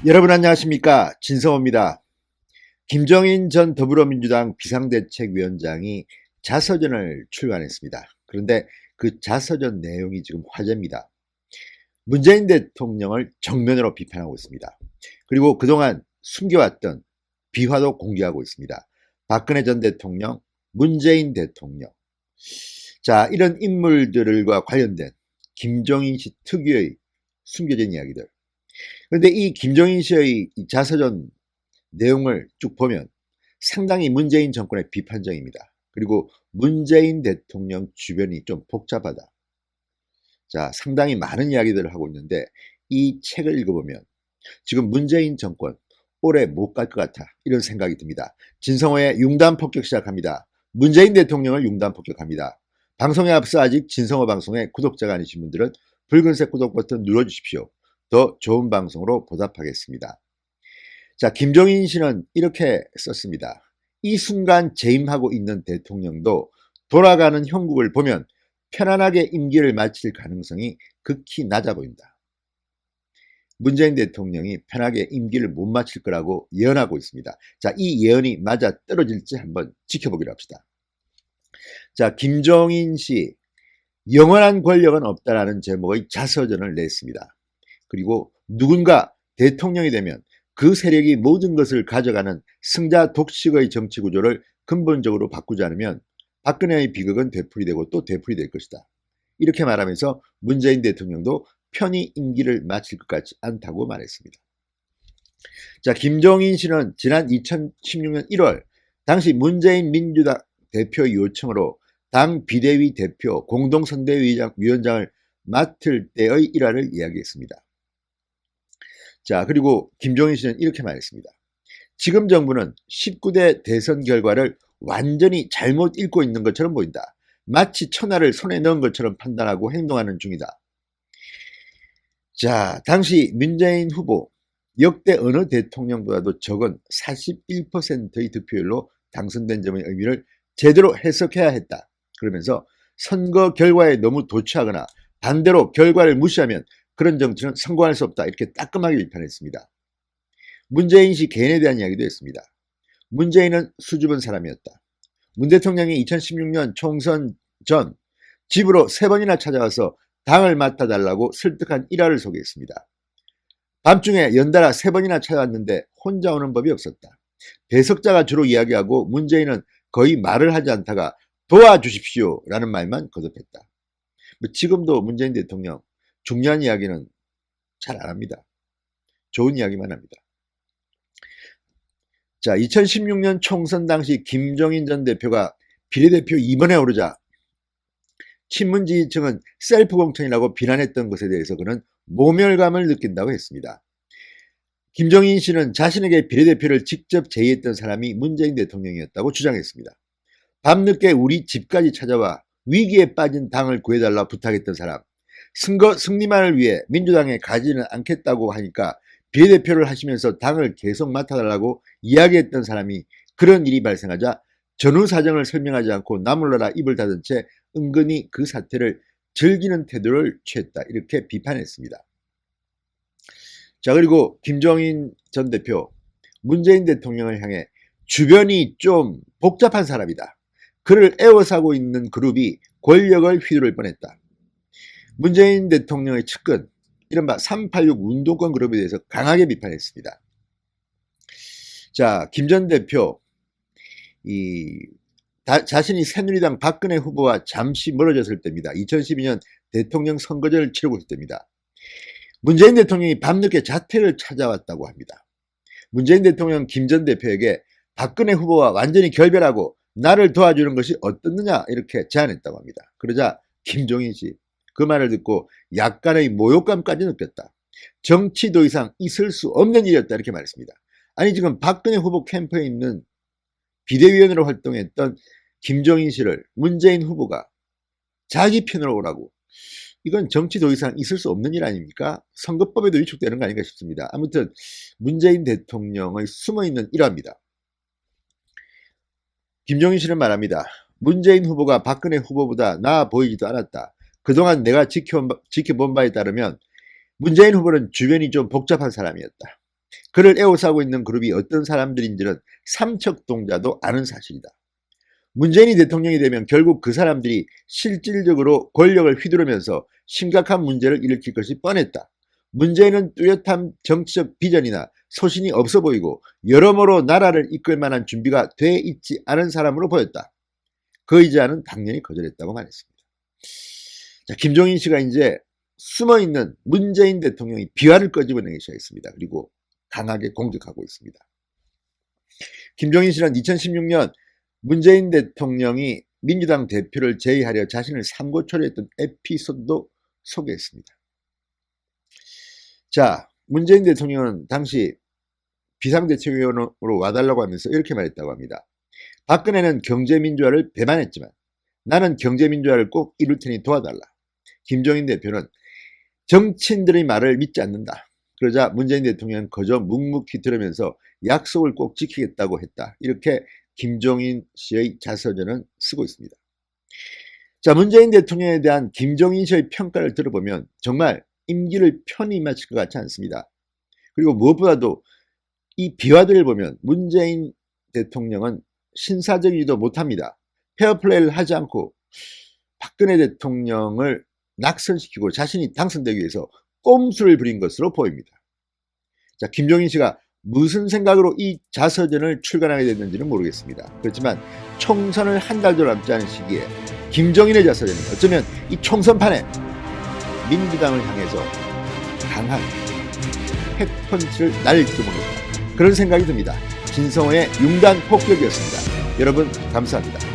여러분 안녕하십니까, 진성호입니다. 김정인 전 더불어민주당 비상대책위원장이 자서전을 출간했습니다. 그런데 그 자서전 내용이 지금 화제입니다. 문재인 대통령을 정면으로 비판하고 있습니다. 그리고 그동안 숨겨왔던 비화도 공개하고 있습니다. 박근혜 전 대통령, 문재인 대통령. 자, 이런 인물들과 관련된 김정인 씨 특유의 숨겨진 이야기들. 그런데 이 김정인 씨의 자서전 내용을 쭉 보면 상당히 문재인 정권의 비판적입니다. 그리고 문재인 대통령 주변이 좀 복잡하다. 자, 상당히 많은 이야기들을 하고 있는데 이 책을 읽어보면 지금 문재인 정권 오래 못 갈 것 같아, 이런 생각이 듭니다. 진성호의 융단 폭격 시작합니다. 문재인 대통령을 융단 폭격합니다. 방송에 앞서 아직 진성호 방송의 구독자가 아니신 분들은 붉은색 구독 버튼 눌러주십시오. 더 좋은 방송으로 보답하겠습니다. 자, 김정인 씨는 이렇게 썼습니다. 이 순간 재임하고 있는 대통령도 돌아가는 형국을 보면 편안하게 임기를 마칠 가능성이 극히 낮아 보인다. 문재인 대통령이 편하게 임기를 못 마칠 거라고 예언하고 있습니다. 자, 이 예언이 맞아 떨어질지 한번 지켜보기로 합시다. 자, 김정인 씨 영원한 권력은 없다라는 제목의 자서전을 냈습니다. 그리고 누군가 대통령이 되면 그 세력이 모든 것을 가져가는 승자 독식의 정치 구조를 근본적으로 바꾸지 않으면 박근혜의 비극은 되풀이되고 또 되풀이될 것이다. 이렇게 말하면서 문재인 대통령도 편히 임기를 마칠 것 같지 않다고 말했습니다. 자, 김정인 씨는 지난 2016년 1월 당시 문재인 민주당 대표의 요청으로 당 비대위 대표 공동선대위원장을 맡을 때의 일화를 이야기했습니다. 자, 그리고 김정인 씨는 이렇게 말했습니다. 지금 정부는 19대 대선 결과를 완전히 잘못 읽고 있는 것처럼 보인다. 마치 천하를 손에 넣은 것처럼 판단하고 행동하는 중이다. 자, 당시 문재인 후보 역대 어느 대통령보다도 적은 41%의 득표율로 당선된 점의 의미를 제대로 해석해야 했다. 그러면서 선거 결과에 너무 도취하거나 반대로 결과를 무시하면 그런 정치는 성공할 수 없다, 이렇게 따끔하게 비판했습니다. 문재인 씨 개인에 대한 이야기도 했습니다. 문재인은 수줍은 사람이었다. 문 대통령이 2016년 총선 전 집으로 3번이나 찾아와서 당을 맡아달라고 설득한 일화를 소개했습니다. 밤중에 연달아 3번이나 찾아왔는데 혼자 오는 법이 없었다. 배석자가 주로 이야기하고 문재인은 거의 말을 하지 않다가 도와주십시오 라는 말만 거듭했다. 지금도 문재인 대통령 중요한 이야기는 잘 안 합니다. 좋은 이야기만 합니다. 자, 2016년 총선 당시 김정인 전 대표가 비례대표 2번에 오르자 친문 지지층은 셀프 공천이라고 비난했던 것에 대해서 그는 모멸감을 느낀다고 했습니다. 김정인 씨는 자신에게 비례대표를 직접 제의했던 사람이 문재인 대통령이었다고 주장했습니다. 밤늦게 우리 집까지 찾아와 위기에 빠진 당을 구해달라 부탁했던 사람, 선거 승리만을 위해 민주당에 가지는 않겠다고 하니까 비례대표를 하시면서 당을 계속 맡아달라고 이야기했던 사람이 그런 일이 발생하자 전후 사정을 설명하지 않고 나몰라라 입을 닫은 채 은근히 그 사태를 즐기는 태도를 취했다, 이렇게 비판했습니다. 자, 그리고 김정인 전 대표 문재인 대통령을 향해 주변이 좀 복잡한 사람이다. 그를 애워싸고 있는 그룹이 권력을 휘두를 뻔했다. 문재인 대통령의 측근, 이른바 386 운동권 그룹에 대해서 강하게 비판했습니다. 자, 김 전 대표 자신이 새누리당 박근혜 후보와 잠시 멀어졌을 때입니다. 2012년 대통령 선거제를 치르고 있을 때입니다. 문재인 대통령이 밤늦게 자택을 찾아왔다고 합니다. 문재인 대통령 김 전 대표에게 박근혜 후보와 완전히 결별하고 나를 도와주는 것이 어떻느냐, 이렇게 제안했다고 합니다. 그러자 김정인 씨 그 말을 듣고 약간의 모욕감까지 느꼈다. 정치 더 이상 있을 수 없는 일이었다, 이렇게 말했습니다. 아니, 지금 박근혜 후보 캠프에 있는 비대위원으로 활동했던 김정인 씨를 문재인 후보가 자기 편으로 오라고, 이건 정치 더 이상 있을 수 없는 일 아닙니까? 선거법에도 위축되는 거 아닌가 싶습니다. 아무튼 문재인 대통령의 숨어있는 일화입니다. 김정인 씨는 말합니다. 문재인 후보가 박근혜 후보보다 나아 보이지도 않았다. 그동안 내가 지켜본 바에 따르면 문재인 후보는 주변이 좀 복잡한 사람이었다. 그를 에워싸고 있는 그룹이 어떤 사람들인지는 삼척동자도 아는 사실이다. 문재인이 대통령이 되면 결국 그 사람들이 실질적으로 권력을 휘두르면서 심각한 문제를 일으킬 것이 뻔했다. 문재인은 뚜렷한 정치적 비전이나 소신이 없어 보이고 여러모로 나라를 이끌 만한 준비가 돼 있지 않은 사람으로 보였다. 그 의지와는 당연히 거절했다고 말했습니다. 자, 김종인 씨가 이제 숨어있는 문재인 대통령이 비화를 꺼집어내기 시작했습니다. 그리고 강하게 공격하고 있습니다. 김종인 씨는 2016년 문재인 대통령이 민주당 대표를 제의하려 자신을 삼고초려했던 에피소드도 소개했습니다. 자, 문재인 대통령은 당시 비상대책위원으로 와달라고 하면서 이렇게 말했다고 합니다. 박근혜는 경제민주화를 배반했지만 나는 경제민주화를 꼭 이룰 테니 도와달라. 김종인 대표는 정치인들의 말을 믿지 않는다. 그러자 문재인 대통령은 거저 묵묵히 들으면서 약속을 꼭 지키겠다고 했다. 이렇게 김종인 씨의 자서전은 쓰고 있습니다. 자, 문재인 대통령에 대한 김종인 씨의 평가를 들어보면 정말 임기를 편히 마칠 것 같지 않습니다. 그리고 무엇보다도 이 비화들을 보면 문재인 대통령은 신사적이지도 못합니다. 페어플레이를 하지 않고 박근혜 대통령을 낙선시키고 자신이 당선되기 위해서 꼼수를 부린 것으로 보입니다. 자, 김종인 씨가 무슨 생각으로 이 자서전을 출간하게 됐는지는 모르겠습니다. 그렇지만 총선을 한 달도 남지 않은 시기에 김종인의 자서전은 어쩌면 이 총선판에 민주당을 향해서 강한 핵펀치를 날릴지도 모릅니다. 그런 생각이 듭니다. 진성호의 융단 폭격이었습니다. 여러분 감사합니다.